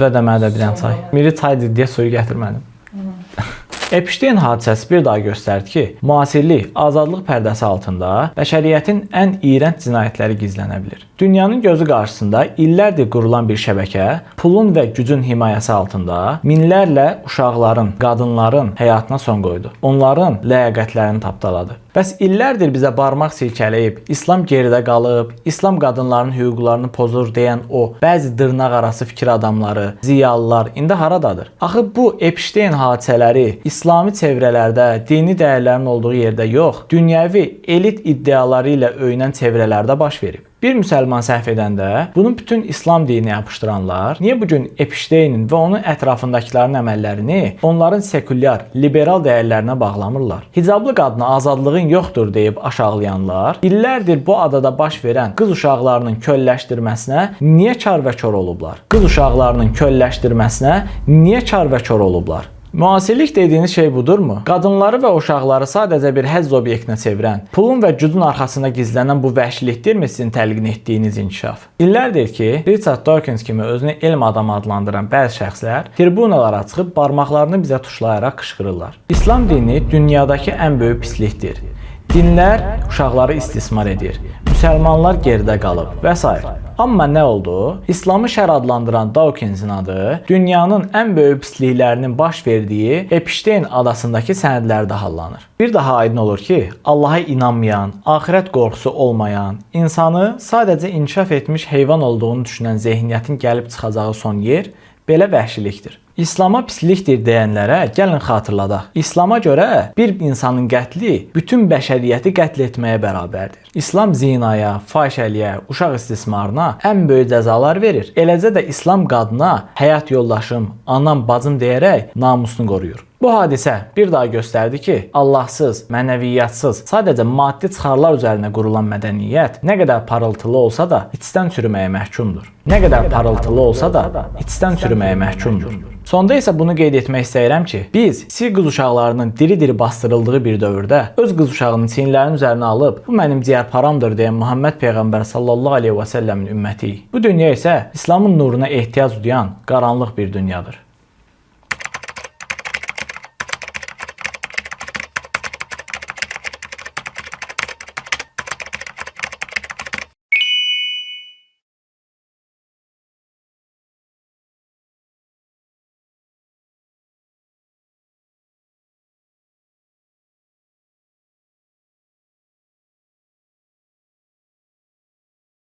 Özvə də mənə də bir dənə çay. Miri çaydır deyə suyu gətirmədim. Epstein hadisəsi bir daha göstərdi ki, müasirlik azadlıq pərdəsi altında bəşəriyyətin ən iyrənc cinayətləri gizlənə bilir. Dünyanın gözü qarşısında illərdir qurulan bir şəbəkə, pulun və gücün himayəsi altında minlərlə uşaqların, qadınların həyatına son qoydu. Onların ləyaqətlərini tapdaladı. Bəs illərdir bizə barmaq silkələyib, İslam geridə qalıb, İslam qadınların hüquqlarını pozur deyən o bəzi dırnaq arası fikir adamları, ziyalılar indi haradadır? Axı bu Epstein hadisələri İslami çevrələrdə, dini dəyərlərin olduğu yerdə yox, dünyəvi elit iddiaları ilə öyünən çevrələrdə baş verib. Bir müsəlman səhv edəndə bunun bütün İslam dininə yapışdıranlar niyə bugün Epsteinin və onun ətrafındakilərin əməllərini onların sekulyar, liberal dəyərlərinə bağlamırlar? Hicablı qadına azadlığın yoxdur deyib aşağılayanlar illərdir bu adada baş verən qız uşaqlarının kölləşdirməsinə niyə kar və kör olublar? Qız uşaqlarının kölləşdirməsinə niyə kar və kör olublar? Müasirlik dediyiniz şey budurmu? Qadınları və uşaqları sadəcə bir həzz obyektinə çevirən, pulun və gücün arxasında gizlənən bu vəhşilikdirmi sizin təlqin etdiyiniz inkişaf? İllərdir ki, Richard Dawkins kimi özünü elm adamı adlandıran bəzi şəxslər tribunalara çıxıb barmaqlarını bizə tuşlayaraq qışqırırlar. İslam dini dünyadakı ən böyük pislikdir. Dinlər uşaqları istismar edir. Müsəlmanlar geridə qalıb və s. Amma nə oldu? İslamı şər adlandıran Dawkinsin adı dünyanın ən böyük pisliklərinin baş verdiyi Epstein adasındakı sənədlərdə hallanır. Bir daha aydın olur ki, Allaha inanmayan, axirət qorxusu olmayan, insanı sadəcə inkişaf etmiş heyvan olduğunu düşünən zehniyyətin gəlib çıxacağı son yer belə vəhşilikdir. İslama pislikdir deyənlərə gəlin xatırladaq. İslama görə bir insanın qətli bütün bəşəriyyəti qətl etməyə bərabərdir. İslam zinaya, fahişəliyə, uşaq istismarına ən böyük cəzalar verir. Eləcə də İslam qadına həyat yoldaşım, anam, bacım deyərək namusunu qoruyur. Bu hadisə bir daha göstərdi ki, Allahsız, mənəviyyatsız, sadəcə maddi çıxarlar üzərinə qurulan mədəniyyət nə qədər parıltılı olsa da içdən çürüməyə məhkumdur. Nə qədər parıltılı olsa da içdən çürüməyə məhkumdur. Sonda isə bunu qeyd etmək istəyirəm ki, biz sir qız uşaqlarının diri-diri bastırıldığı bir dövrdə öz qız uşağının çiyinlərinin üzərinə alıb, bu mənim ciyərparamdır deyən Muhammed Peyğəmbər sallallahu aleyhi və səlləmin ümmətiyik. Bu dünya isə İslamın nuruna ehtiyac duyan qaranlıq bir dünyadır.